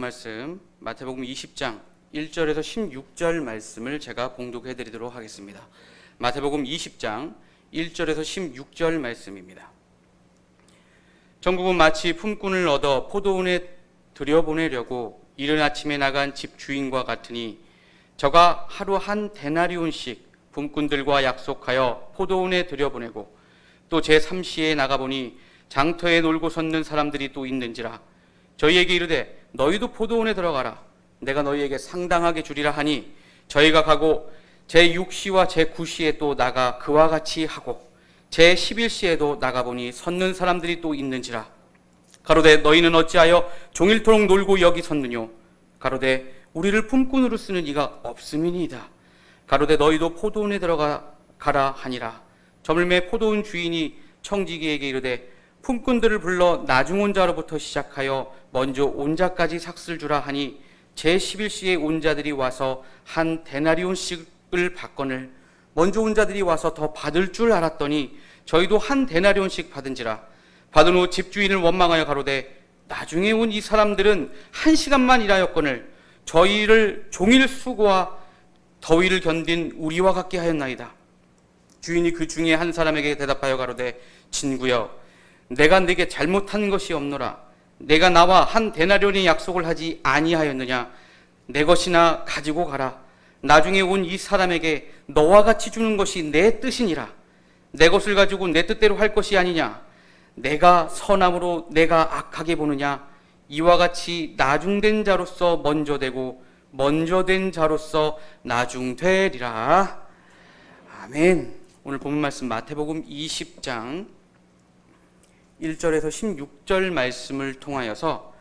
말씀 마태복음 20장 1절에서 16절 말씀을 제가 봉독해 드리도록 하겠습니다. 마태복음 20장 1절에서 16절 말씀입니다. 정국은 마치 품꾼을 얻어 포도원에 들여보내려고 이른 아침에 나간 집 주인과 같으니 저가 하루 한 데나리온씩 품꾼들과 약속하여 포도원에 들여보내고 또 제3시에 나가보니 장터에 놀고 섰는 사람들이 또 있는지라 저희에게 이르되 너희도 포도원에 들어가라 내가 너희에게 상당하게 주리라 하니 저희가 가고 제6시와 제9시에 또 나가 그와 같이 하고 제11시에도 나가보니 섰는 사람들이 또 있는지라 가로되 너희는 어찌하여 종일토록 놀고 여기 섰느뇨 가로되 우리를 품꾼으로 쓰는 이가 없음이니이다 가로되 너희도 포도원에 들어가라 하니라 저물매 포도원 주인이 청지기에게 이르되 품꾼들을 불러 나중 온 자로부터 시작하여 먼저 온 자까지 삭슬 주라 하니 제11시에 온 자들이 와서 한 데나리온씩을 받거늘 먼저 온 자들이 와서 더 받을 줄 알았더니 저희도 한 데나리온씩 받은지라 받은 후 집주인을 원망하여 가로되 나중에 온 이 사람들은 1시간만 일하였거늘 저희를 종일 수고와 더위를 견딘 우리와 같게 하였나이다. 주인이 그 중에 한 사람에게 대답하여 가로되 친구여 내가 네게 잘못한 것이 없노라 내가 나와 한 데나리온의 약속을 하지 아니하였느냐 내 것이나 가지고 가라 나중에 온 이 사람에게 너와 같이 주는 것이 내 뜻이니라 내 것을 가지고 내 뜻대로 할 것이 아니냐 내가 선함으로 내가 악하게 보느냐 이와 같이 나중된 자로서 먼저 되고 먼저 된 자로서 나중되리라. 아멘. 오늘 본문 말씀 마태복음 20장 1절에서 16절 말씀을 통하여서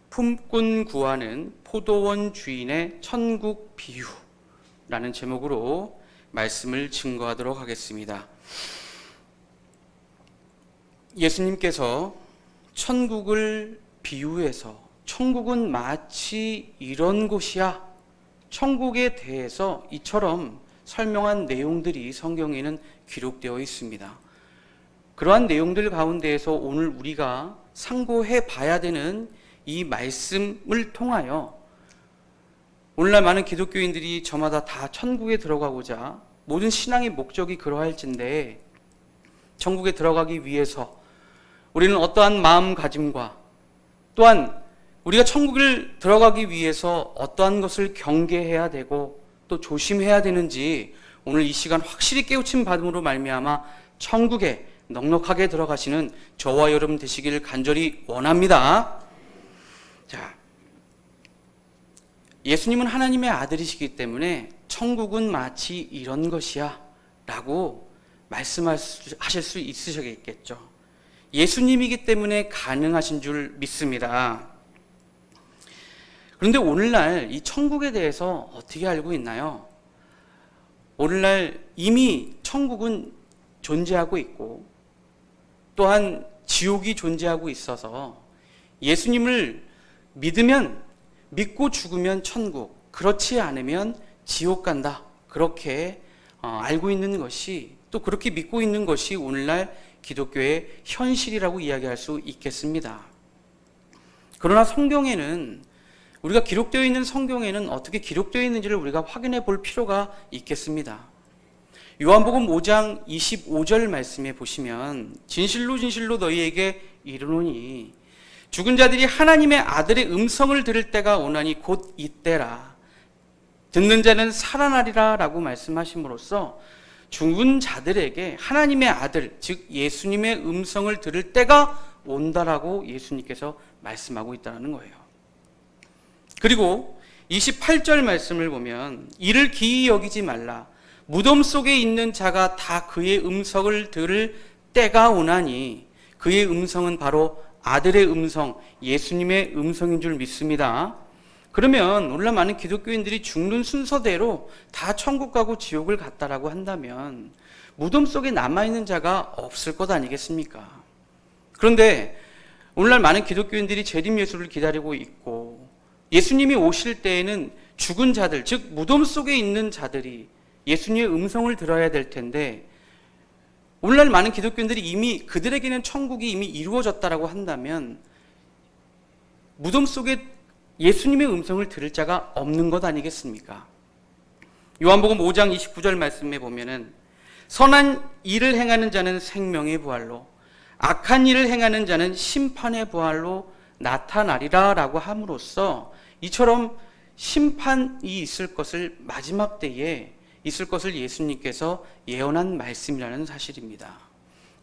품꾼 구하는 포도원 주인의 천국 비유라는 제목으로 말씀을 증거하도록 하겠습니다. 예수님께서 천국을 비유해서 천국은 마치 이런 곳이야 천국에 대해서 이처럼 설명한 내용들이 성경에는 기록되어 있습니다. 그러한 내용들 가운데에서 오늘 우리가 상고해 봐야 되는 이 말씀을 통하여 오늘날 많은 기독교인들이 저마다 다 천국에 들어가고자 모든 신앙의 목적이 그러할진데 천국에 들어가기 위해서 우리는 어떠한 마음가짐과 또한 우리가 천국을 들어가기 위해서 어떠한 것을 경계해야 되고 또 조심해야 되는지 오늘 이 시간 확실히 깨우침 받음으로 말미암아 천국에 넉넉하게 들어가시는 저와 여러분 되시기를 간절히 원합니다. 자, 예수님은 하나님의 아들이시기 때문에 천국은 마치 이런 것이야 라고 말씀하실 수 있으시겠죠. 예수님이기 때문에 가능하신 줄 믿습니다. 그런데 오늘날 이 천국에 대해서 어떻게 알고 있나요? 오늘날 이미 천국은 존재하고 있고 또한 지옥이 존재하고 있어서 예수님을 믿고 죽으면 천국, 그렇지 않으면 지옥 간다. 그렇게 알고 있는 것이 또 그렇게 믿고 있는 것이 오늘날 기독교의 현실이라고 이야기할 수 있겠습니다. 그러나 성경에는 우리가 기록되어 있는 성경에는 어떻게 기록되어 있는지를 우리가 확인해 볼 필요가 있겠습니다. 요한복음 5장 25절 말씀에 보시면 진실로 진실로 너희에게 이르노니 죽은 자들이 하나님의 아들의 음성을 들을 때가 오나니 곧 이때라 듣는 자는 살아나리라 라고 말씀하심으로써 죽은 자들에게 하나님의 아들 즉 예수님의 음성을 들을 때가 온다라고 예수님께서 말씀하고 있다는 거예요. 그리고 28절 말씀을 보면 이를 기이 여기지 말라 무덤 속에 있는 자가 다 그의 음성을 들을 때가 오나니 그의 음성은 바로 아들의 음성, 예수님의 음성인 줄 믿습니다. 그러면 오늘날 많은 기독교인들이 죽는 순서대로 다 천국 가고 지옥을 갔다라고 한다면 무덤 속에 남아있는 자가 없을 것 아니겠습니까? 그런데 오늘날 많은 기독교인들이 재림 예수를 기다리고 있고 예수님이 오실 때에는 죽은 자들, 즉 무덤 속에 있는 자들이 예수님의 음성을 들어야 될 텐데 오늘날 많은 기독교인들이 이미 그들에게는 천국이 이미 이루어졌다라고 한다면 무덤 속에 예수님의 음성을 들을 자가 없는 것 아니겠습니까? 요한복음 5장 29절 말씀에 보면은 선한 일을 행하는 자는 생명의 부활로 악한 일을 행하는 자는 심판의 부활로 나타나리라 라고 함으로써 이처럼 심판이 있을 것을 마지막 때에 있을 것을 예수님께서 예언한 말씀이라는 사실입니다.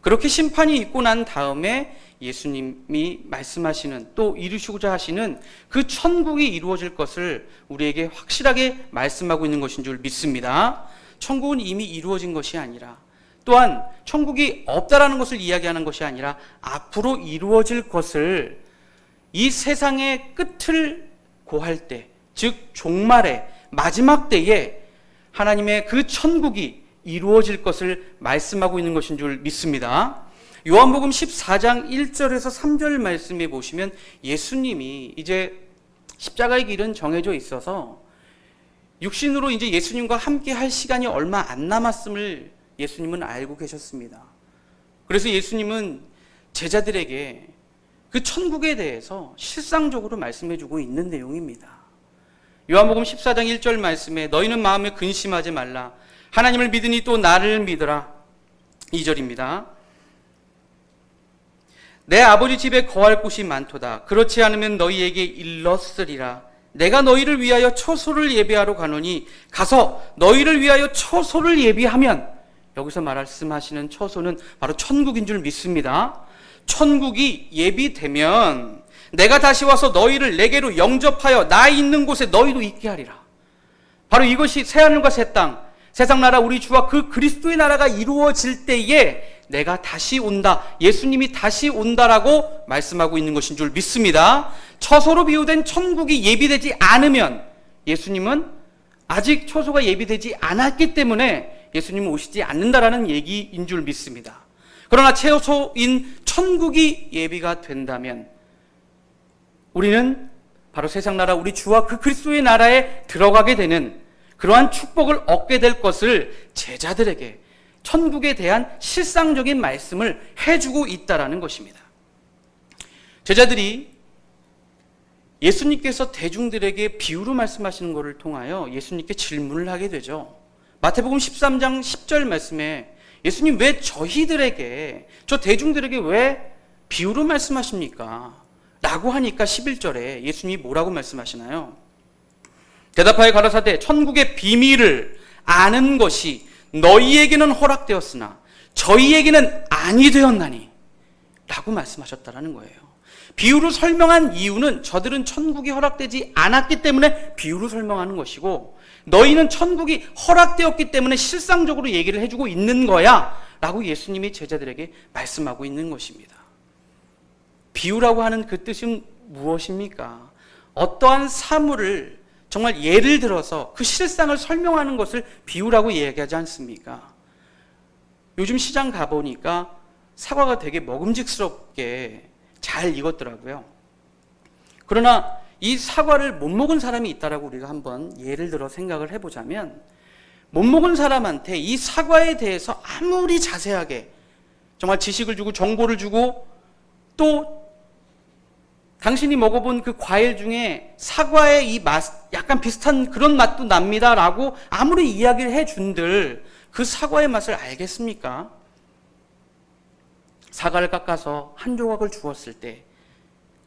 그렇게 심판이 있고 난 다음에 예수님이 말씀하시는 또 이루시고자 하시는 그 천국이 이루어질 것을 우리에게 확실하게 말씀하고 있는 것인 줄 믿습니다. 천국은 이미 이루어진 것이 아니라 또한 천국이 없다라는 것을 이야기하는 것이 아니라 앞으로 이루어질 것을 이 세상의 끝을 고할 때, 즉 종말의 마지막 때에 하나님의 그 천국이 이루어질 것을 말씀하고 있는 것인 줄 믿습니다. 요한복음 14장 1절에서 3절 말씀에 보시면 예수님이 이제 십자가의 길은 정해져 있어서 육신으로 이제 예수님과 함께 할 시간이 얼마 안 남았음을 예수님은 알고 계셨습니다. 그래서 예수님은 제자들에게 그 천국에 대해서 실상적으로 말씀해 주고 있는 내용입니다. 요한복음 14장 1절 말씀에 너희는 마음에 근심하지 말라. 하나님을 믿으니 또 나를 믿으라. 2절입니다. 내 아버지 집에 거할 곳이 많도다. 그렇지 않으면 너희에게 일렀으리라. 내가 너희를 위하여 처소를 예비하러 가노니 가서 너희를 위하여 처소를 예비하면, 여기서 말씀하시는 처소는 바로 천국인 줄 믿습니다. 천국이 예비되면 내가 다시 와서 너희를 내게로 영접하여 나 있는 곳에 너희도 있게 하리라. 바로 이것이 새하늘과 새 땅, 세상 나라 우리 주와 그 그리스도의 나라가 이루어질 때에 내가 다시 온다, 예수님이 다시 온다라고 말씀하고 있는 것인 줄 믿습니다. 처소로 비유된 천국이 예비되지 않으면 예수님은 아직 처소가 예비되지 않았기 때문에 예수님은 오시지 않는다라는 얘기인 줄 믿습니다. 그러나 처소인 천국이 예비가 된다면 우리는 바로 세상 나라 우리 주와 그 그리스도의 나라에 들어가게 되는 그러한 축복을 얻게 될 것을 제자들에게 천국에 대한 실상적인 말씀을 해주고 있다라는 것입니다. 제자들이 예수님께서 대중들에게 비유로 말씀하시는 것을 통하여 예수님께 질문을 하게 되죠. 마태복음 13장 10절 말씀에 예수님 왜 저희들에게, 저 대중들에게 왜 비유로 말씀하십니까? 라고 하니까 11절에 예수님이 뭐라고 말씀하시나요? 대답하여 가라사대 천국의 비밀을 아는 것이 너희에게는 허락되었으나 저희에게는 아니 되었나니 라고 말씀하셨다라는 거예요. 비유로 설명한 이유는 저들은 천국이 허락되지 않았기 때문에 비유로 설명하는 것이고 너희는 천국이 허락되었기 때문에 실상적으로 얘기를 해주고 있는 거야 라고 예수님이 제자들에게 말씀하고 있는 것입니다. 비유라고 하는 그 뜻은 무엇입니까? 어떠한 사물을 정말 예를 들어서 그 실상을 설명하는 것을 비유라고 얘기하지 않습니까? 요즘 시장 가보니까 사과가 되게 먹음직스럽게 잘 익었더라고요. 그러나 이 사과를 못 먹은 사람이 있다라고 우리가 한번 예를 들어 생각을 해보자면 못 먹은 사람한테 이 사과에 대해서 아무리 자세하게 정말 지식을 주고 정보를 주고 또 당신이 먹어본 그 과일 중에 사과의 이 맛, 약간 비슷한 그런 맛도 납니다 라고 아무리 이야기를 해준들 그 사과의 맛을 알겠습니까? 사과를 깎아서 한 조각을 주었을 때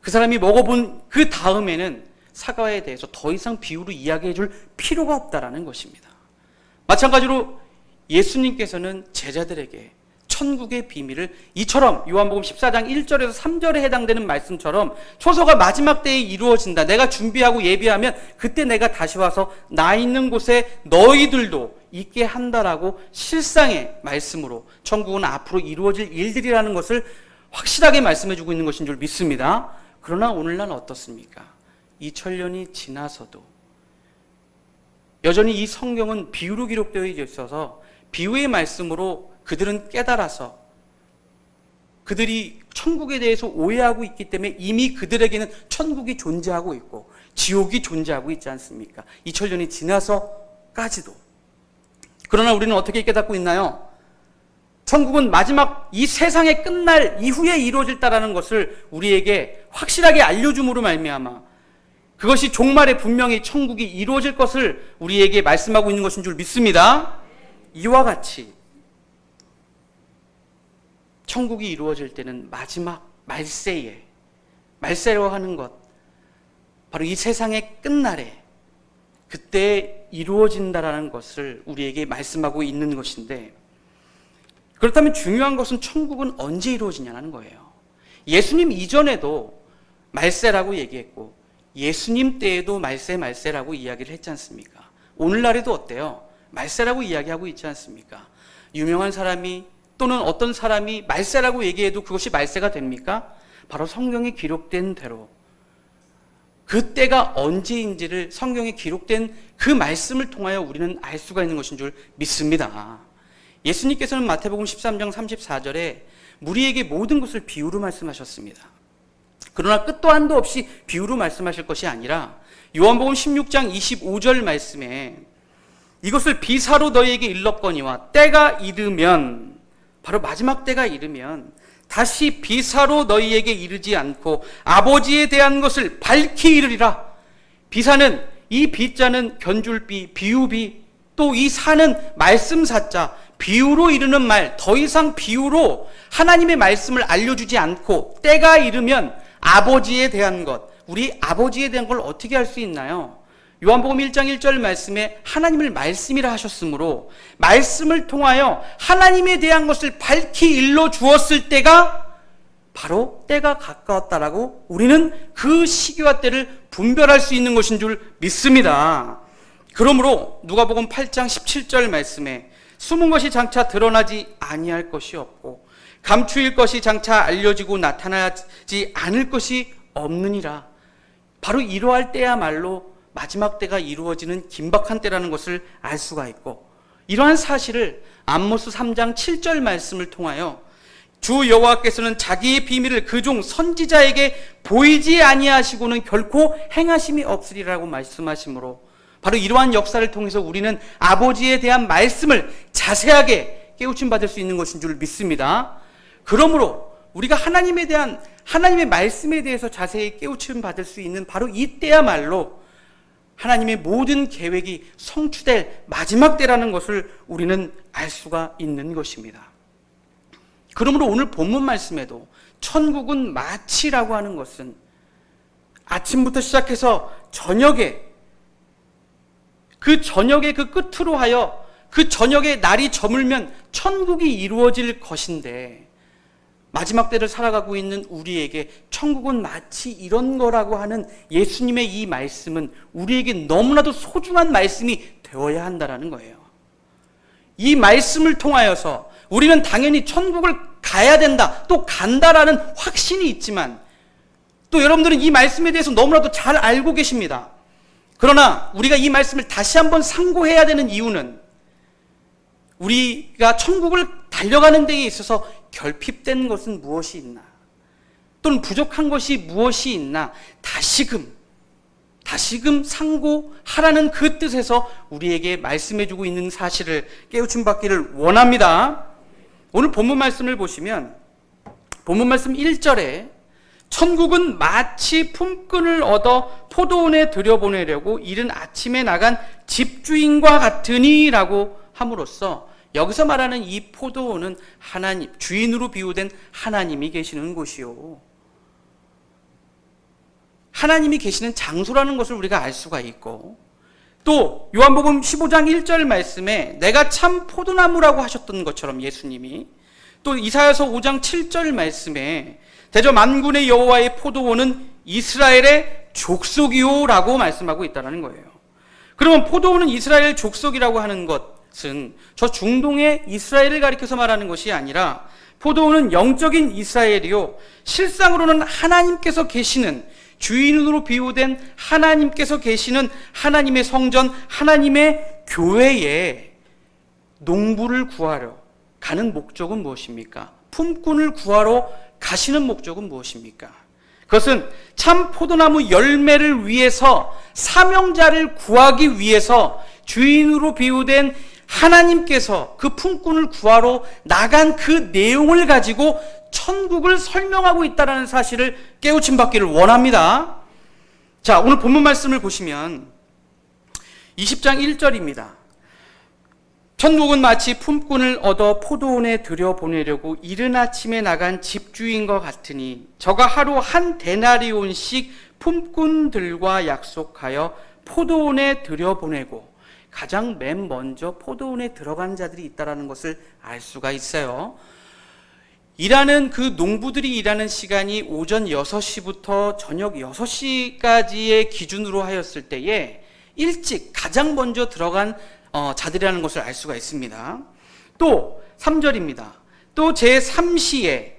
그 사람이 먹어본 그 다음에는 사과에 대해서 더 이상 비유로 이야기해 줄 필요가 없다라는 것입니다. 마찬가지로 예수님께서는 제자들에게 천국의 비밀을 이처럼 요한복음 14장 1절에서 3절에 해당되는 말씀처럼 초소가 마지막 때에 이루어진다. 내가 준비하고 예비하면 그때 내가 다시 와서 나 있는 곳에 너희들도 있게 한다라고 실상의 말씀으로 천국은 앞으로 이루어질 일들이라는 것을 확실하게 말씀해주고 있는 것인 줄 믿습니다. 그러나 오늘날 어떻습니까? 2000년이 지나서도 여전히 이 성경은 비유로 기록되어 있어서 비유의 말씀으로 그들은 깨달아서 그들이 천국에 대해서 오해하고 있기 때문에 이미 그들에게는 천국이 존재하고 있고 지옥이 존재하고 있지 않습니까? 2000년이 지나서까지도. 그러나 우리는 어떻게 깨닫고 있나요? 천국은 마지막 이 세상의 끝날 이후에 이루어질다라는 것을 우리에게 확실하게 알려줌으로 말미암아 그것이 종말에 분명히 천국이 이루어질 것을 우리에게 말씀하고 있는 것인 줄 믿습니다. 이와 같이 천국이 이루어질 때는 마지막 말세에, 말세라고 하는 것, 바로 이 세상의 끝날에 그때 이루어진다라는 것을 우리에게 말씀하고 있는 것인데, 그렇다면 중요한 것은 천국은 언제 이루어지냐는 거예요. 예수님 이전에도 말세라고 얘기했고 예수님 때에도 말세라고 이야기를 했지 않습니까? 오늘날에도 어때요? 말세라고 이야기하고 있지 않습니까? 유명한 사람이 또는 어떤 사람이 말세라고 얘기해도 그것이 말세가 됩니까? 바로 성경에 기록된 대로 그 때가 언제인지를 성경에 기록된 그 말씀을 통하여 우리는 알 수가 있는 것인 줄 믿습니다. 예수님께서는 마태복음 13장 34절에 무리에게 모든 것을 비유로 말씀하셨습니다. 그러나 끝도 한도 없이 비유로 말씀하실 것이 아니라 요한복음 16장 25절 말씀에 이것을 비사로 너희에게 일렀거니와 때가 이르면, 바로 마지막 때가 이르면 다시 비사로 너희에게 이르지 않고 아버지에 대한 것을 밝히 이르리라. 비사는, 이 비자는 견줄비, 비유비, 또 이 사는 말씀사자, 비유로 이르는 말, 더 이상 비유로 하나님의 말씀을 알려주지 않고 때가 이르면 아버지에 대한 것, 우리 아버지에 대한 걸 어떻게 할 수 있나요? 요한복음 1장 1절 말씀에 하나님을 말씀이라 하셨으므로 말씀을 통하여 하나님에 대한 것을 밝히 일러주었을 때가 바로 때가 가까웠다라고 우리는 그 시기와 때를 분별할 수 있는 것인 줄 믿습니다. 그러므로 누가복음 8장 17절 말씀에 숨은 것이 장차 드러나지 아니할 것이 없고 감추일 것이 장차 알려지고 나타나지 않을 것이 없느니라. 바로 이러할 때야말로 마지막 때가 이루어지는 긴박한 때라는 것을 알 수가 있고, 이러한 사실을 암모스 3장 7절 말씀을 통하여 주 여호와께서는 자기의 비밀을 그 종 선지자에게 보이지 아니하시고는 결코 행하심이 없으리라고 말씀하시므로, 바로 이러한 역사를 통해서 우리는 아버지에 대한 말씀을 자세하게 깨우침 받을 수 있는 것인 줄 믿습니다. 그러므로 우리가 하나님에 대한, 하나님의 말씀에 대해서 자세히 깨우침 받을 수 있는 바로 이때야말로 하나님의 모든 계획이 성취될 마지막 때라는 것을 우리는 알 수가 있는 것입니다. 그러므로 오늘 본문 말씀에도 천국은 마치라고 하는 것은 아침부터 시작해서 저녁에, 그 저녁의 그 끝으로 하여 그 저녁에 날이 저물면 천국이 이루어질 것인데, 마지막 때를 살아가고 있는 우리에게 천국은 마치 이런 거라고 하는 예수님의 이 말씀은 우리에게 너무나도 소중한 말씀이 되어야 한다는 거예요. 이 말씀을 통하여서 우리는 당연히 천국을 가야 된다, 또 간다라는 확신이 있지만, 또 여러분들은 이 말씀에 대해서 너무나도 잘 알고 계십니다. 그러나 우리가 이 말씀을 다시 한번 상고해야 되는 이유는 우리가 천국을 달려가는 데에 있어서 결핍된 것은 무엇이 있나, 또는 부족한 것이 무엇이 있나 다시금 상고하라는 그 뜻에서 우리에게 말씀해주고 있는 사실을 깨우침 받기를 원합니다. 오늘 본문 말씀을 보시면 본문 말씀 1절에 천국은 마치 품꾼을 얻어 포도원에 들여보내려고 이른 아침에 나간 집주인과 같으니 라고 함으로써 여기서 말하는 이 포도원은 하나님, 주인으로 비유된 하나님이 계시는 곳이요, 하나님이 계시는 장소라는 것을 우리가 알 수가 있고, 또 요한복음 15장 1절 말씀에 내가 참 포도나무라고 하셨던 것처럼 예수님이, 또 이사야서 5장 7절 말씀에 대저 만군의 여호와의 포도원은 이스라엘의 족속이요 라고 말씀하고 있다는 거예요. 그러면 포도원은 이스라엘 족속이라고 하는 것은 저 중동의 이스라엘을 가리켜서 말하는 것이 아니라 포도원은 영적인 이스라엘이요, 실상으로는 하나님께서 계시는, 주인으로 비유된 하나님께서 계시는 하나님의 성전, 하나님의 교회에 농부를 구하러 가는 목적은 무엇입니까? 품꾼을 구하러 가시는 목적은 무엇입니까? 그것은 참 포도나무 열매를 위해서, 사명자를 구하기 위해서 주인으로 비유된 하나님께서 그 품꾼을 구하러 나간 그 내용을 가지고 천국을 설명하고 있다는 사실을 깨우침 받기를 원합니다. 자, 오늘 본문 말씀을 보시면 20장 1절입니다. 천국은 마치 품꾼을 얻어 포도원에 들여보내려고 이른 아침에 나간 집주인과 같으니 저가 하루 한 데나리온씩 품꾼들과 약속하여 포도원에 들여보내고, 가장 맨 먼저 포도원에 들어간 자들이 있다는 것을 알 수가 있어요. 일하는 그 농부들이 일하는 시간이 오전 6시부터 저녁 6시까지의 기준으로 하였을 때에 일찍 가장 먼저 들어간 자들이라는 것을 알 수가 있습니다. 또 3절입니다. 또 제3시에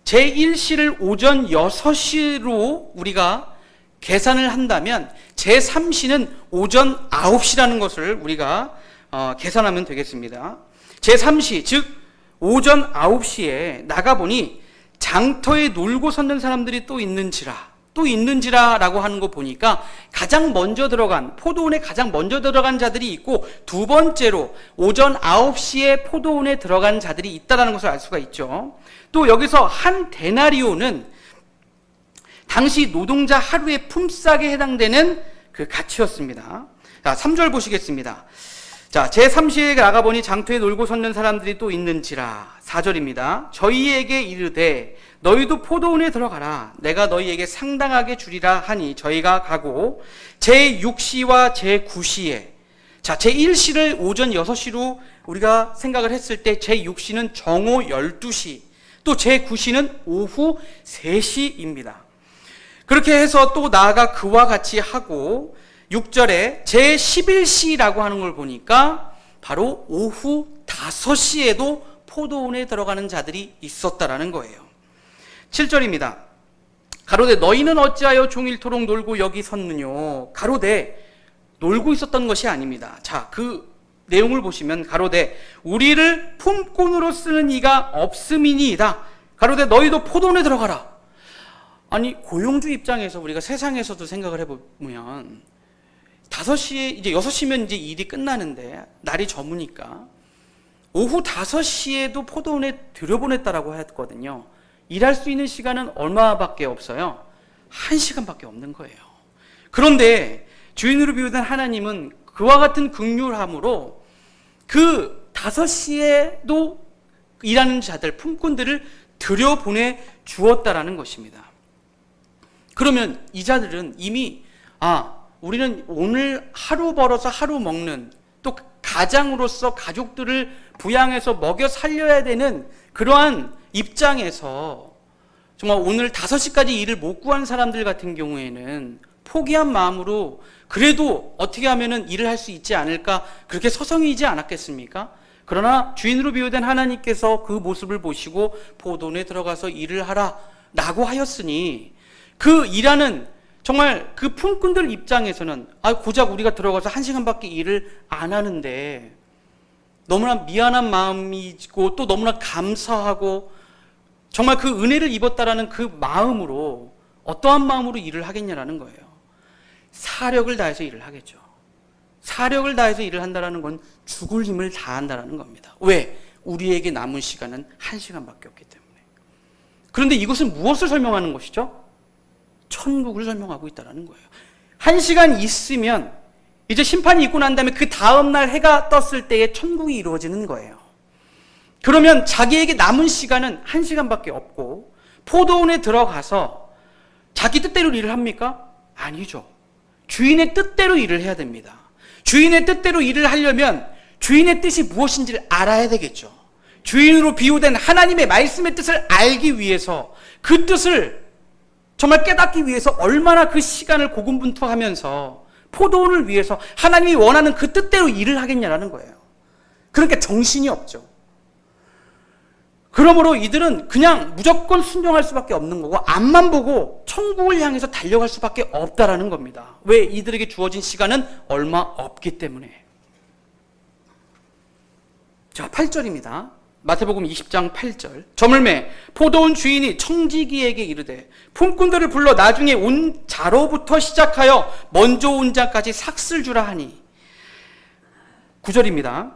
제1시를 오전 6시로 우리가 계산을 한다면 제3시는 오전 9시라는 것을 우리가 계산하면 되겠습니다. 제3시, 즉 오전 9시에 나가보니 장터에 놀고 섰는 사람들이 또 있는지라라고 하는 거 보니까 가장 먼저 들어간, 포도원에 가장 먼저 들어간 자들이 있고, 두 번째로 오전 9시에 포도원에 들어간 자들이 있다는 것을 알 수가 있죠. 또 여기서 한 데나리온은 당시 노동자 하루의 품삯에 해당되는 그 가치였습니다. 자, 3절 보시겠습니다. 자, 제3시에 나가보니 장터에 놀고 섰는 사람들이 또 있는지라. 4절입니다. 저희에게 이르되 너희도 포도원에 들어가라. 내가 너희에게 상당하게 주리라 하니 저희가 가고, 제6시와 제9시에, 자, 제1시를 오전 6시로 우리가 생각을 했을 때 제6시는 정오 12시, 또 제9시는 오후 3시입니다. 그렇게 해서 또 나아가 그와 같이 하고, 6절에 제11시라고 하는 걸 보니까 바로 오후 5시에도 포도원에 들어가는 자들이 있었다라는 거예요. 7절입니다. 가로되 너희는 어찌하여 종일토록 놀고 여기 섰느뇨. 가로되 놀고 있었던 것이 아닙니다. 자, 그 내용을 보시면 가로되 우리를 품꾼으로 쓰는 이가 없음이니이다. 가로되 너희도 포도원에 들어가라. 아니, 고용주 입장에서 우리가 세상에서도 생각을 해보면 5시에, 이제 6시면 이제 일이 끝나는데 날이 저무니까 오후 5시에도 포도원에 들여보냈다라고 했거든요. 일할 수 있는 시간은 얼마밖에 없어요? 1시간밖에 없는 거예요. 그런데 주인으로 비유된 하나님은 그와 같은 긍휼함으로 그 5시에도 일하는 자들, 품꾼들을 들여보내 주었다라는 것입니다. 그러면 이 자들은 이미 우리는 오늘 하루 벌어서 하루 먹는, 또 가장으로서 가족들을 부양해서 먹여 살려야 되는 그러한 입장에서 정말 오늘 5시까지 일을 못 구한 사람들 같은 경우에는 포기한 마음으로 그래도 어떻게 하면은 일을 할 수 있지 않을까, 그렇게 서성이지 않았겠습니까? 그러나 주인으로 비유된 하나님께서 그 모습을 보시고 포도원에 들어가서 일을 하라 라고 하였으니, 그 일하는 정말 그 품꾼들 입장에서는 고작 우리가 들어가서 1시간밖에 일을 안 하는데 너무나 미안한 마음이고 또 너무나 감사하고 정말 그 은혜를 입었다라는 그 마음으로, 어떠한 마음으로 일을 하겠냐라는 거예요. 사력을 다해서 일을 하겠죠. 사력을 다해서 일을 한다는 건 죽을 힘을 다한다는 겁니다. 왜? 우리에게 남은 시간은 1시간밖에 없기 때문에. 그런데 이것은 무엇을 설명하는 것이죠? 천국을 설명하고 있다는 거예요. 1시간 있으면 이제 심판이 있고 난 다음에 그 다음날 해가 떴을 때에 천국이 이루어지는 거예요. 그러면 자기에게 남은 시간은 1시간밖에 없고, 포도원에 들어가서 자기 뜻대로 일을 합니까? 아니죠. 주인의 뜻대로 일을 해야 됩니다. 주인의 뜻대로 일을 하려면 주인의 뜻이 무엇인지를 알아야 되겠죠. 주인으로 비유된 하나님의 말씀의 뜻을 알기 위해서, 그 뜻을 정말 깨닫기 위해서 얼마나 그 시간을 고군분투하면서 포도원을 위해서 하나님이 원하는 그 뜻대로 일을 하겠냐라는 거예요. 그러니까 정신이 없죠. 그러므로 이들은 그냥 무조건 순종할 수밖에 없는 거고, 앞만 보고 천국을 향해서 달려갈 수밖에 없다라는 겁니다. 왜? 이들에게 주어진 시간은 얼마 없기 때문에. 자, 8절입니다. 마태복음 20장 8절. 저물매 포도원 주인이 청지기에게 이르되 품꾼들을 불러 나중에 온 자로부터 시작하여 먼저 온 자까지 삭슬 주라 하니. 9절입니다.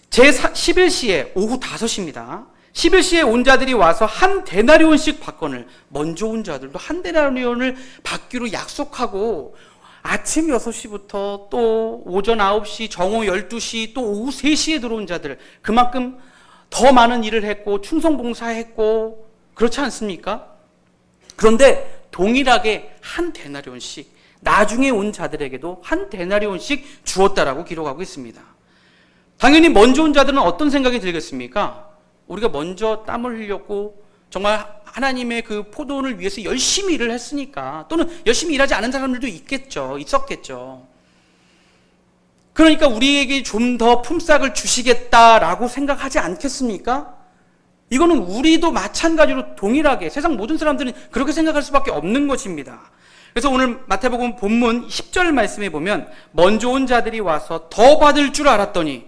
제11시에 오후 5시입니다. 11시에 온 자들이 와서 한 데나리온씩 받거늘. 먼저 온 자들도 한 데나리온을 받기로 약속하고 아침 6시부터 또 오전 9시, 정오 12시, 또 오후 3시에 들어온 자들, 그만큼 더 많은 일을 했고 충성봉사했고 그렇지 않습니까? 그런데 동일하게 한 데나리온씩 나중에 온 자들에게도 한 데나리온씩 주었다라고 기록하고 있습니다. 당연히 먼저 온 자들은 어떤 생각이 들겠습니까? 우리가 먼저 땀을 흘렸고 정말 하나님의 그 포도원을 위해서 열심히 일을 했으니까, 또는 열심히 일하지 않은 사람들도 있었겠죠. 그러니까 우리에게 좀 더 품삯을 주시겠다라고 생각하지 않겠습니까? 이거는 우리도 마찬가지로 동일하게 세상 모든 사람들은 그렇게 생각할 수밖에 없는 것입니다. 그래서 오늘 마태복음 본문 10절 말씀에 보면 먼저 온 자들이 와서 더 받을 줄 알았더니,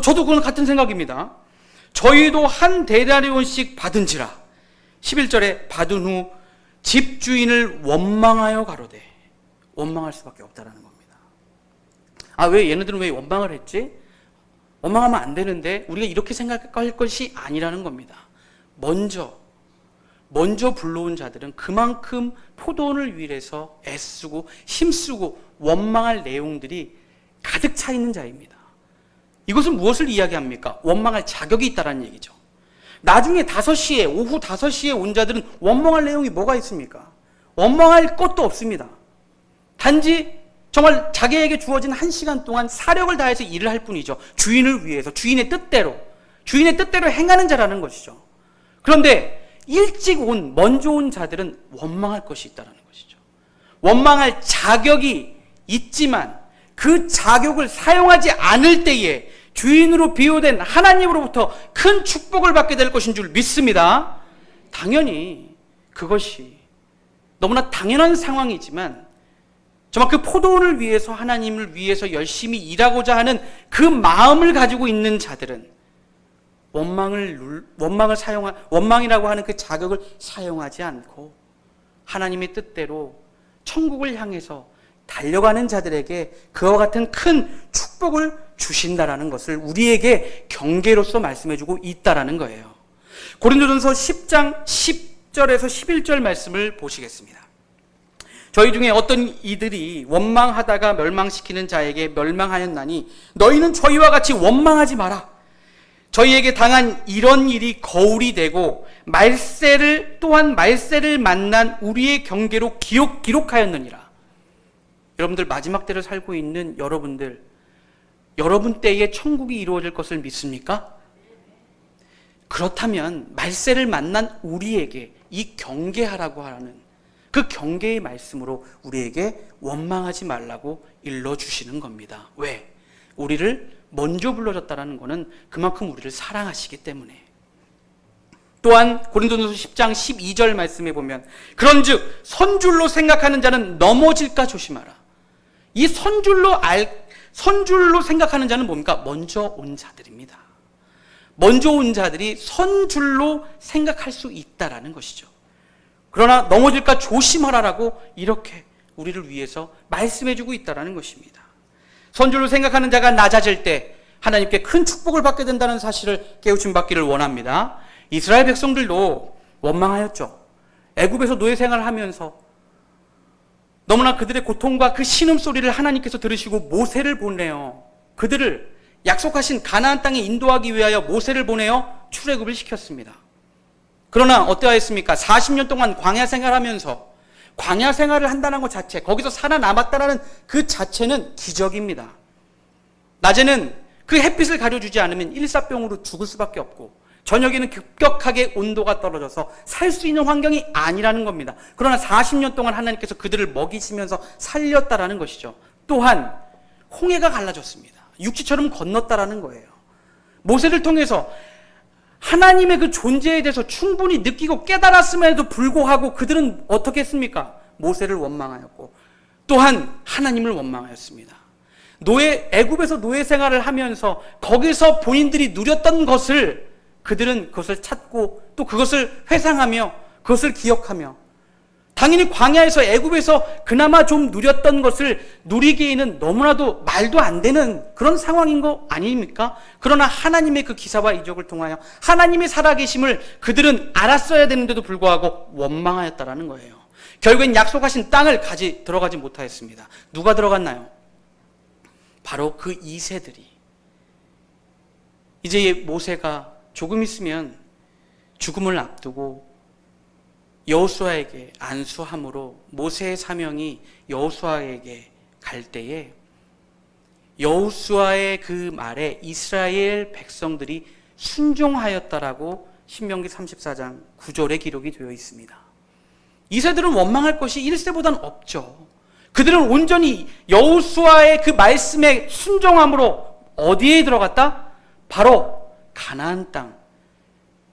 저도 그건 같은 생각입니다. 저희도 한 데나리온씩 받은지라. 11절에 받은 후 집주인을 원망하여 가로되. 원망할 수밖에 없다라는 겁니다. 왜 얘네들은 왜 원망을 했지? 원망하면 안 되는데 우리가 이렇게 생각할 것이 아니라는 겁니다. 먼저 불러온 자들은 그만큼 포도원을 위해서 애쓰고 힘쓰고 원망할 내용들이 가득 차 있는 자입니다. 이것은 무엇을 이야기합니까? 원망할 자격이 있다는 얘기죠. 나중에 오후 5시에 온 자들은 원망할 내용이 뭐가 있습니까? 원망할 것도 없습니다. 단지 정말 자기에게 주어진 1시간 동안 사력을 다해서 일을 할 뿐이죠. 주인을 위해서, 주인의 뜻대로 행하는 자라는 것이죠. 그런데 먼저 온 자들은 원망할 것이 있다는 것이죠. 원망할 자격이 있지만 그 자격을 사용하지 않을 때에 주인으로 비유된 하나님으로부터 큰 축복을 받게 될 것인 줄 믿습니다. 당연히 그것이 너무나 당연한 상황이지만 정말 그 포도원을 위해서, 하나님을 위해서 열심히 일하고자 하는 그 마음을 가지고 있는 자들은 원망이라고 하는 그 자격을 사용하지 않고 하나님의 뜻대로 천국을 향해서 달려가는 자들에게 그와 같은 큰 축복을 주신다라는 것을 우리에게 경계로서 말씀해주고 있다라는 거예요. 고린도전서 10장 10절에서 11절 말씀을 보시겠습니다. 저희 중에 어떤 이들이 원망하다가 멸망시키는 자에게 멸망하였나니 너희는 저희와 같이 원망하지 마라. 저희에게 당한 이런 일이 거울이 되고 말세를 만난 우리의 경계로 기록하였느니라. 여러분들, 마지막 때를 살고 있는 여러분 때에 천국이 이루어질 것을 믿습니까? 그렇다면 말세를 만난 우리에게 이 경계하라고 하는 그 경계의 말씀으로 우리에게 원망하지 말라고 일러주시는 겁니다. 왜? 우리를 먼저 불러줬다는 것은 그만큼 우리를 사랑하시기 때문에. 또한 고린도전서 10장 12절 말씀에 보면 그런즉 선줄로 생각하는 자는 넘어질까 조심하라. 이 선줄로 생각하는 자는 뭡니까? 먼저 온 자들입니다. 먼저 온 자들이 선줄로 생각할 수 있다라는 것이죠. 그러나 넘어질까 조심하라라고 이렇게 우리를 위해서 말씀해주고 있다라는 것입니다. 선줄로 생각하는 자가 낮아질 때 하나님께 큰 축복을 받게 된다는 사실을 깨우침 받기를 원합니다. 이스라엘 백성들도 원망하였죠. 애굽에서 노예 생활을 하면서 너무나 그들의 고통과 그 신음소리를 하나님께서 들으시고 모세를 보내어 그들을 약속하신 가나안 땅에 인도하기 위하여 모세를 보내어 출애굽을 시켰습니다. 그러나 어떠하였습니까? 40년 동안 광야 생활하면서 광야 생활을 한다는 것 자체, 거기서 살아남았다는 그 자체는 기적입니다. 낮에는 그 햇빛을 가려주지 않으면 일사병으로 죽을 수밖에 없고 저녁에는 급격하게 온도가 떨어져서 살 수 있는 환경이 아니라는 겁니다. 그러나 40년 동안 하나님께서 그들을 먹이시면서 살렸다라는 것이죠. 또한 홍해가 갈라졌습니다. 육지처럼 건넜다라는 거예요. 모세를 통해서 하나님의 그 존재에 대해서 충분히 느끼고 깨달았음에도 불구하고 그들은 어떻게 했습니까? 모세를 원망하였고 또한 하나님을 원망하였습니다. 애굽에서 노예 생활을 하면서 거기서 본인들이 누렸던 것을 그들은 그것을 찾고 또 그것을 회상하며 그것을 기억하며 당연히 광야에서 애굽에서 그나마 좀 누렸던 것을 누리기에는 너무나도 말도 안 되는 그런 상황인 거 아닙니까? 그러나 하나님의 그 기사와 이적을 통하여 하나님의 살아계심을 그들은 알았어야 되는데도 불구하고 원망하였다라는 거예요. 결국엔 약속하신 땅을 들어가지 못하였습니다. 누가 들어갔나요? 바로 그 2세들이. 이제 모세가 조금 있으면 죽음을 앞두고 여호수아에게 안수함으로 모세의 사명이 여호수아에게 갈 때에 여호수아의 그 말에 이스라엘 백성들이 순종하였다라고 신명기 34장 9절에 기록이 되어 있습니다. 2세들은 원망할 것이 1세보다는 없죠. 그들은 온전히 여호수아의 그 말씀에 순종함으로 어디에 들어갔다? 바로 가나안 땅,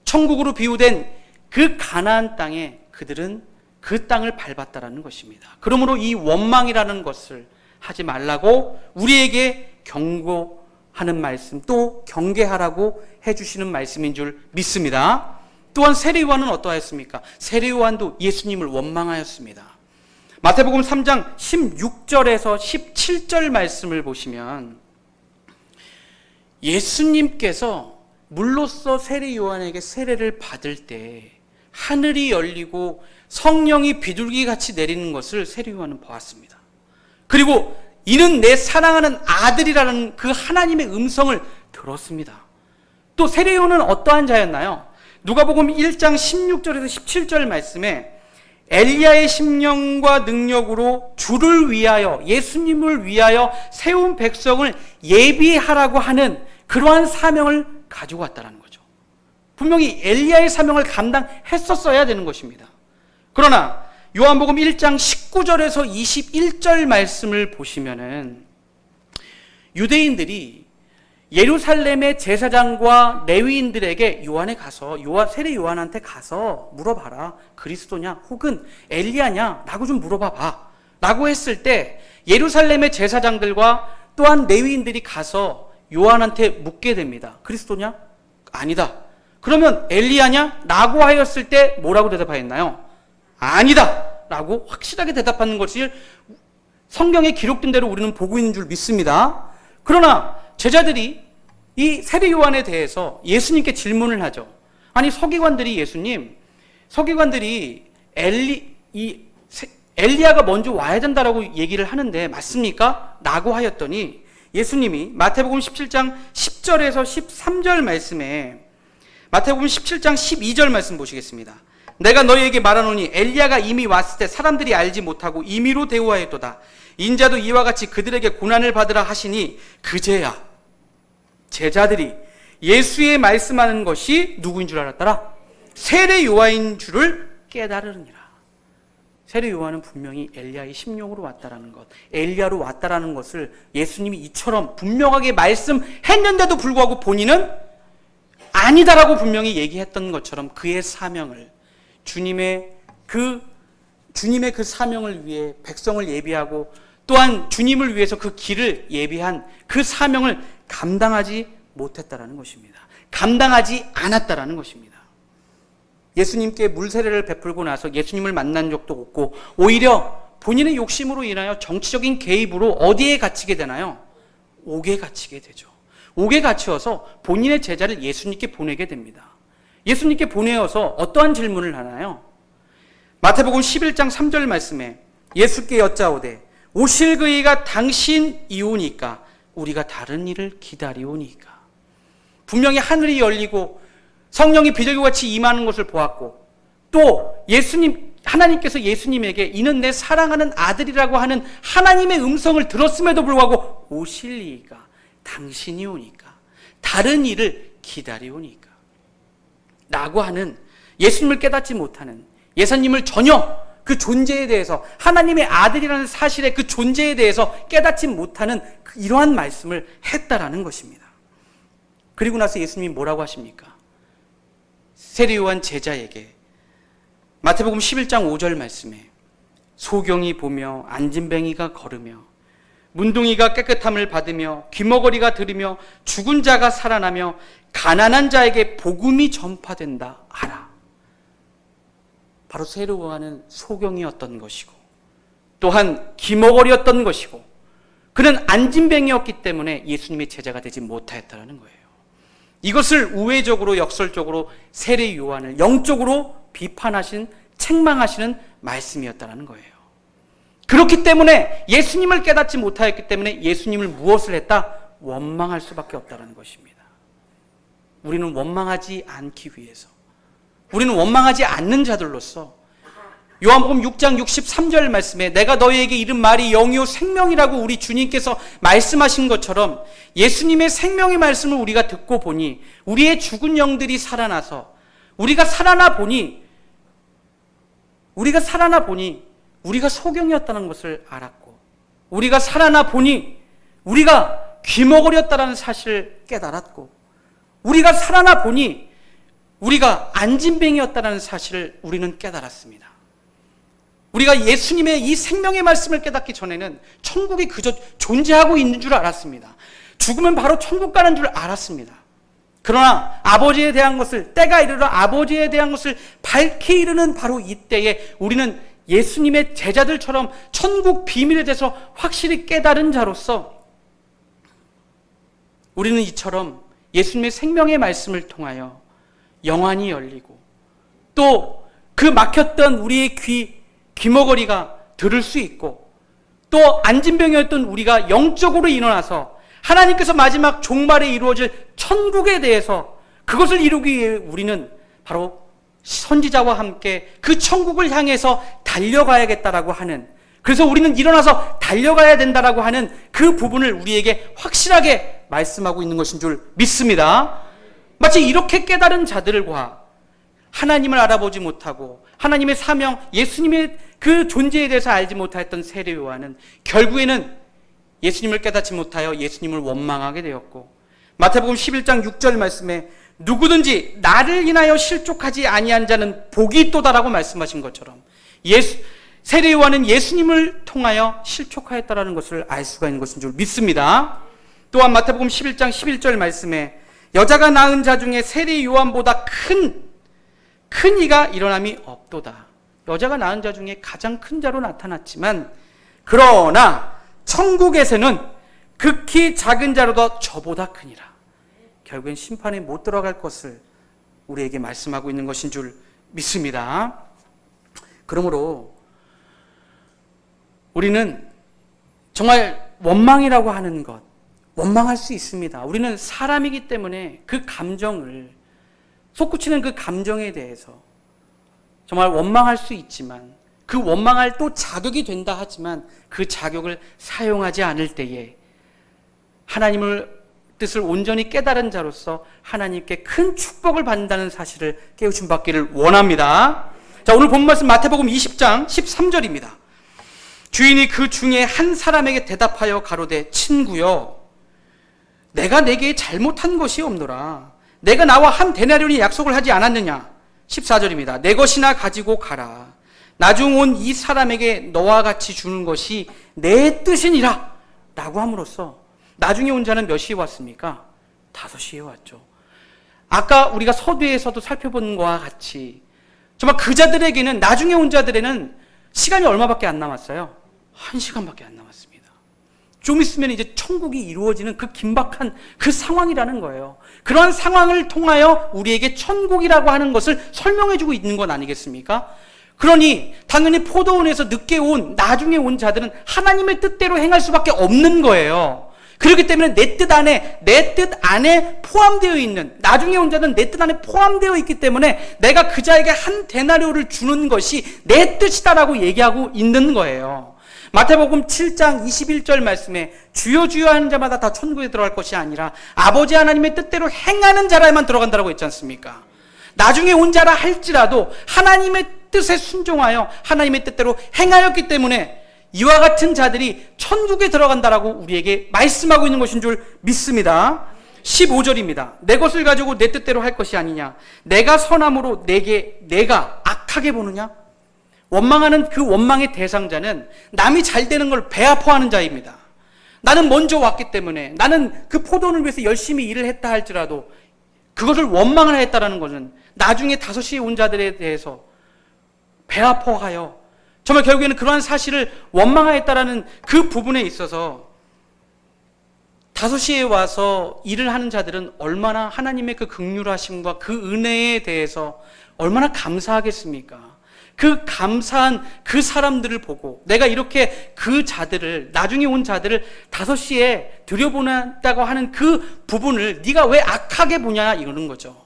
천국으로 비유된 그 가나안 땅에 그들은 그 땅을 밟았다라는 것입니다. 그러므로 이 원망이라는 것을 하지 말라고 우리에게 경고하는 말씀, 또 경계하라고 해주시는 말씀인 줄 믿습니다. 또한 세례요한은 어떠하였습니까? 세례요한도 예수님을 원망하였습니다. 마태복음 3장 16절에서 17절 말씀을 보시면 예수님께서 물로써 세례요한에게 세례를 받을 때 하늘이 열리고 성령이 비둘기같이 내리는 것을 세례요한은 보았습니다. 그리고 이는 내 사랑하는 아들이라는 그 하나님의 음성을 들었습니다. 또 세례요한은 어떠한 자였나요? 누가복음 1장 16절에서 17절 말씀에 엘리야의 심령과 능력으로 주를 위하여, 예수님을 위하여 세운 백성을 예비하라고 하는 그러한 사명을 가지고 왔다는 거죠. 분명히 엘리야의 사명을 감당했었어야 되는 것입니다. 그러나 요한복음 1장 19절에서 21절 말씀을 보시면은 유대인들이 예루살렘의 제사장과 레위인들에게 세례 요한한테 가서 물어봐라. 그리스도냐 혹은 엘리야냐 라고 좀 물어봐봐 라고 했을 때 예루살렘의 제사장들과 또한 레위인들이 가서 요한한테 묻게 됩니다. 그리스도냐? 아니다. 그러면 엘리야냐? 라고 하였을 때 뭐라고 대답하였나요? 아니다 라고 확실하게 대답하는 것이 성경에 기록된 대로 우리는 보고 있는 줄 믿습니다. 그러나 제자들이 이 세례 요한에 대해서 예수님께 질문을 하죠. 아니 서기관들이 엘리야가 먼저 와야 된다라고 얘기를 하는데 맞습니까? 라고 하였더니 예수님이 마태복음 17장 10절에서 13절 말씀에 마태복음 17장 12절 말씀 보시겠습니다. 내가 너희에게 말하노니 엘리야가 이미 왔을 때 사람들이 알지 못하고 임의로 대우하였도다. 인자도 이와 같이 그들에게 고난을 받으라 하시니 그제야 제자들이 예수의 말씀하는 것이 누구인 줄 알았더라? 세례 요한인 줄을 깨달으니라. 세례 요한은 분명히 엘리야의 심령으로 왔다라는 것, 엘리야로 왔다라는 것을 예수님이 이처럼 분명하게 말씀했는데도 불구하고 본인은 아니다라고 분명히 얘기했던 것처럼 그의 사명을 주님의 그 사명을 위해 백성을 예비하고 또한 주님을 위해서 그 길을 예비한 그 사명을 감당하지 못했다라는 것입니다. 감당하지 않았다라는 것입니다. 예수님께 물세례를 베풀고 나서 예수님을 만난 적도 없고 오히려 본인의 욕심으로 인하여 정치적인 개입으로 어디에 갇히게 되나요? 옥에 갇히게 되죠. 옥에 갇혀서 본인의 제자를 예수님께 보내게 됩니다. 예수님께 보내어서 어떠한 질문을 하나요? 마태복음 11장 3절 말씀에 예수께 여짜오되 오실 그이가 당신이오니까 우리가 다른 일을 기다리오니까. 분명히 하늘이 열리고 성령이 비둘기같이 임하는 것을 보았고 또 하나님께서 예수님에게 이는 내 사랑하는 아들이라고 하는 하나님의 음성을 들었음에도 불구하고 오실리가 당신이 오니까 다른 일을 기다리오니까 라고 하는 예수님을 깨닫지 못하는 예수님을 전혀 그 존재에 대해서 하나님의 아들이라는 사실의 그 존재에 대해서 깨닫지 못하는 이러한 말씀을 했다라는 것입니다. 그리고 나서 예수님이 뭐라고 하십니까? 세례 요한 제자에게 마태복음 11장 5절 말씀에 소경이 보며 안진뱅이가 걸으며 문둥이가 깨끗함을 받으며 귀머거리가 들으며 죽은 자가 살아나며 가난한 자에게 복음이 전파된다 하라. 바로 세례 요한은 소경이었던 것이고 또한 기머거리였던 것이고 그는 안진뱅이였기 때문에 예수님의 제자가 되지 못하였다는 거예요. 이것을 우회적으로 역설적으로 세례 요한을 영적으로 비판하신 책망하시는 말씀이었다는 거예요. 그렇기 때문에 예수님을 깨닫지 못하였기 때문에 예수님을 무엇을 했다? 원망할 수밖에 없다는 것입니다. 우리는 원망하지 않기 위해서, 우리는 원망하지 않는 자들로서 요한복음 6장 63절 말씀에 내가 너희에게 이른 말이 영이요 생명이라고 우리 주님께서 말씀하신 것처럼 예수님의 생명의 말씀을 우리가 듣고 보니 우리의 죽은 영들이 살아나서 우리가 살아나 보니 우리가 소경이었다는 것을 알았고 우리가 살아나 보니 우리가 귀머거리였다는 사실을 깨달았고 우리가 살아나 보니 우리가 안진뱅이였다는 사실을 우리는 깨달았습니다. 우리가 예수님의 이 생명의 말씀을 깨닫기 전에는 천국이 그저 존재하고 있는 줄 알았습니다. 죽으면 바로 천국 가는 줄 알았습니다. 그러나 아버지에 대한 것을 때가 이르러 아버지에 대한 것을 밝히 이르는 바로 이때에 우리는 예수님의 제자들처럼 천국 비밀에 대해서 확실히 깨달은 자로서 우리는 이처럼 예수님의 생명의 말씀을 통하여 영안이 열리고 또 그 막혔던 우리의 귀머거리가 들을 수 있고 또 안진병이었던 우리가 영적으로 일어나서 하나님께서 마지막 종말에 이루어질 천국에 대해서 그것을 이루기 위해 우리는 바로 선지자와 함께 그 천국을 향해서 달려가야겠다라고 하는, 그래서 우리는 일어나서 달려가야 된다라고 하는 그 부분을 우리에게 확실하게 말씀하고 있는 것인 줄 믿습니다. 마치 이렇게 깨달은 자들과 하나님을 알아보지 못하고 하나님의 사명, 예수님의 그 존재에 대해서 알지 못하였던 세례 요한은 결국에는 예수님을 깨닫지 못하여 예수님을 원망하게 되었고 마태복음 11장 6절 말씀에 누구든지 나를 인하여 실족하지 아니한 자는 복이 있도다라고 말씀하신 것처럼 세례 요한은 예수님을 통하여 실족하였다라는 것을 알 수가 있는 것인 줄 믿습니다. 또한 마태복음 11장 11절 말씀에 여자가 낳은 자 중에 세례 요한보다 큰 이가 일어남이 없도다. 여자가 낳은 자 중에 가장 큰 자로 나타났지만 그러나 천국에서는 극히 작은 자로도 저보다 크니라. 결국엔 심판에 못 들어갈 것을 우리에게 말씀하고 있는 것인 줄 믿습니다. 그러므로 우리는 정말 원망이라고 하는 것, 원망할 수 있습니다. 우리는 사람이기 때문에 그 감정을, 솟구치는 그 감정에 대해서 정말 원망할 수 있지만 그 원망할 또 자격이 된다 하지만 그 자격을 사용하지 않을 때에 하나님을 뜻을 온전히 깨달은 자로서 하나님께 큰 축복을 받는다는 사실을 깨우침 받기를 원합니다. 자, 오늘 본 말씀 마태복음 20장 13절입니다. 주인이 그 중에 한 사람에게 대답하여 가로되 친구여 내가 내게 잘못한 것이 없노라. 내가 나와 한 데나리온이 약속을 하지 않았느냐. 14절입니다. 내 것이나 가지고 가라. 나중 온 이 사람에게 너와 같이 주는 것이 내 뜻이니라 라고 함으로써 나중에 온 자는 몇 시에 왔습니까? 5시에 왔죠. 아까 우리가 서두에서도 살펴본 것과 같이 정말 그 자들에게는, 나중에 온 자들에는 시간이 얼마밖에 안 남았어요? 1시간밖에 안 남았습니다. 좀 있으면 이제 천국이 이루어지는 그 긴박한 그 상황이라는 거예요. 그러한 상황을 통하여 우리에게 천국이라고 하는 것을 설명해주고 있는 건 아니겠습니까? 그러니 당연히 포도원에서 늦게 온, 나중에 온 자들은 하나님의 뜻대로 행할 수밖에 없는 거예요. 그렇기 때문에 내 뜻 안에 포함되어 있는, 나중에 온 자는 내 뜻 안에 포함되어 있기 때문에 내가 그 자에게 한 데나리온을 주는 것이 내 뜻이다라고 얘기하고 있는 거예요. 마태복음 7장 21절 말씀에 주여 주여 하는 자마다 다 천국에 들어갈 것이 아니라 아버지 하나님의 뜻대로 행하는 자라야만 들어간다고 했지 않습니까? 나중에 온 자라 할지라도 하나님의 뜻에 순종하여 하나님의 뜻대로 행하였기 때문에 이와 같은 자들이 천국에 들어간다라고 우리에게 말씀하고 있는 것인 줄 믿습니다. 15절입니다. 내 것을 가지고 내 뜻대로 할 것이 아니냐. 내가 선함으로 내가 악하게 보느냐. 원망하는 그 원망의 대상자는 남이 잘 되는 걸 배아퍼하는 자입니다. 나는 먼저 왔기 때문에, 나는 그 포도원을 위해서 열심히 일을 했다 할지라도 그것을 원망을 했다라는 것은 나중에 5시에 온 자들에 대해서 배 아파하여 정말 결국에는 그러한 사실을 원망하였다라는 그 부분에 있어서 5시에 와서 일을 하는 자들은 얼마나 하나님의 그 긍휼하심과 그 은혜에 대해서 얼마나 감사하겠습니까? 그 감사한 그 사람들을 보고 내가 이렇게 그 자들을, 나중에 온 자들을 5시에 들여보냈다고 하는 그 부분을 네가 왜 악하게 보냐 이러는 거죠.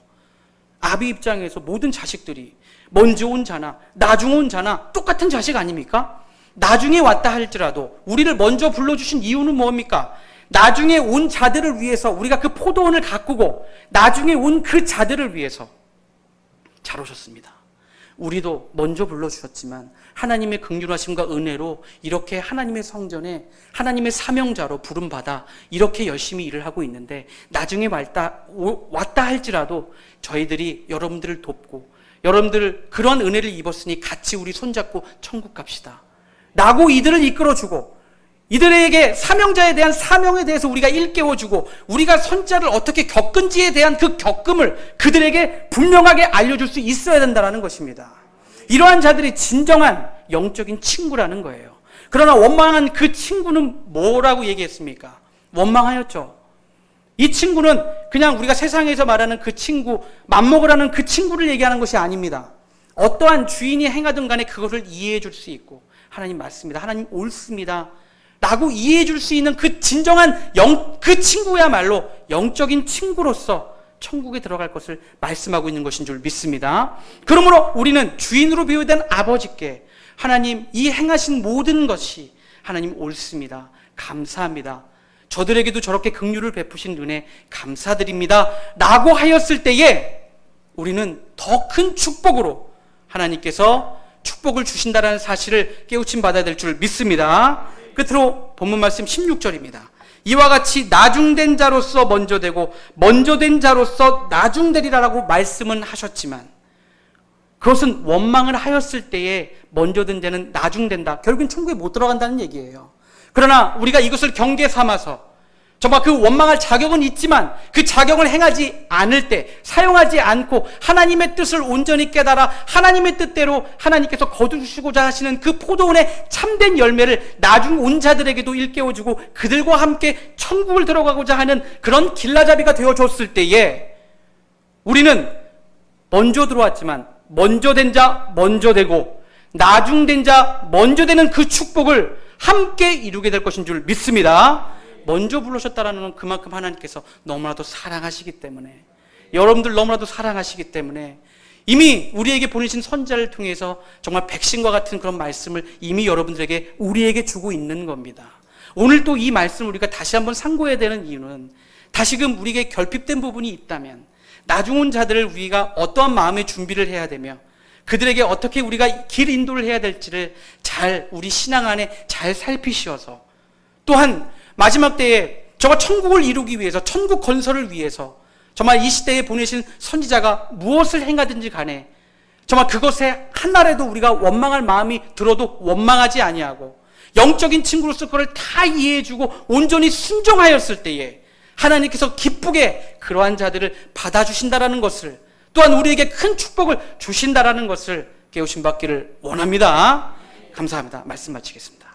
아비 입장에서 모든 자식들이 먼저 온 자나 나중 온 자나 똑같은 자식 아닙니까? 나중에 왔다 할지라도 우리를 먼저 불러주신 이유는 뭡니까? 나중에 온 자들을 위해서 우리가 그 포도원을 가꾸고 나중에 온 그 자들을 위해서 잘 오셨습니다. 우리도 먼저 불러주셨지만 하나님의 긍휼하심과 은혜로 이렇게 하나님의 성전에 하나님의 사명자로 부름받아 이렇게 열심히 일을 하고 있는데 나중에 왔다 할지라도 저희들이 여러분들을 돕고 여러분들 그런 은혜를 입었으니 같이 우리 손잡고 천국 갑시다 라고 이들을 이끌어주고 이들에게 사명자에 대한 사명에 대해서 우리가 일깨워주고 우리가 선자를 어떻게 겪은지에 대한 그 겪음을 그들에게 분명하게 알려줄 수 있어야 된다는 것입니다. 이러한 자들이 진정한 영적인 친구라는 거예요. 그러나 원망한 그 친구는 뭐라고 얘기했습니까? 원망하였죠. 이 친구는 그냥 우리가 세상에서 말하는 그 친구, 맘먹으라는 그 친구를 얘기하는 것이 아닙니다. 어떠한 주인이 행하든 간에 그것을 이해해 줄 수 있고 하나님 맞습니다. 하나님 옳습니다. 라고 이해해 줄 수 있는 그 진정한 그 친구야말로 영적인 친구로서 천국에 들어갈 것을 말씀하고 있는 것인 줄 믿습니다. 그러므로 우리는 주인으로 비유된 아버지께 하나님 이 행하신 모든 것이 하나님 옳습니다. 감사합니다. 저들에게도 저렇게 긍휼을 베푸신 은혜 감사드립니다. 라고 하였을 때에 우리는 더 큰 축복으로 하나님께서 축복을 주신다는 사실을 깨우침 받아야 될 줄 믿습니다. 끝으로 본문 말씀 16절입니다. 이와 같이 나중된 자로서 먼저 되고 먼저 된 자로서 나중되리라라고 말씀은 하셨지만 그것은 원망을 하였을 때에 먼저 된 자는 나중된다. 결국엔 천국에 못 들어간다는 얘기예요. 그러나 우리가 이것을 경계 삼아서 정말 그 원망할 자격은 있지만 그 자격을 행하지 않을 때 사용하지 않고 하나님의 뜻을 온전히 깨달아 하나님의 뜻대로 하나님께서 거두시고자 하시는 그 포도원의 참된 열매를 나중 온 자들에게도 일깨워주고 그들과 함께 천국을 들어가고자 하는 그런 길라잡이가 되어줬을 때에 우리는 먼저 들어왔지만 먼저 된 자 먼저 되고 나중 된 자 먼저 되는 그 축복을 함께 이루게 될 것인 줄 믿습니다. 먼저 부르셨다라는 건 그만큼 하나님께서 너무나도 사랑하시기 때문에 여러분들 너무나도 사랑하시기 때문에 이미 우리에게 보내신 선자를 통해서 정말 백신과 같은 그런 말씀을 이미 여러분들에게 우리에게 주고 있는 겁니다. 오늘 또 이 말씀을 우리가 다시 한번 상고해야 되는 이유는 다시금 우리에게 결핍된 부분이 있다면 나중 온 자들을 우리가 어떠한 마음의 준비를 해야 되며 그들에게 어떻게 우리가 길 인도를 해야 될지를 잘 우리 신앙 안에 잘 살피시어서 또한 마지막 때에 정말 천국을 이루기 위해서 천국 건설을 위해서 정말 이 시대에 보내신 선지자가 무엇을 행하든지 간에 정말 그것에 한날에도 우리가 원망할 마음이 들어도 원망하지 아니하고 영적인 친구로서 그걸 다 이해해주고 온전히 순종하였을 때에 하나님께서 기쁘게 그러한 자들을 받아주신다라는 것을 또한 우리에게 큰 축복을 주신다라는 것을 깨우침 받기를 원합니다. 감사합니다. 말씀 마치겠습니다.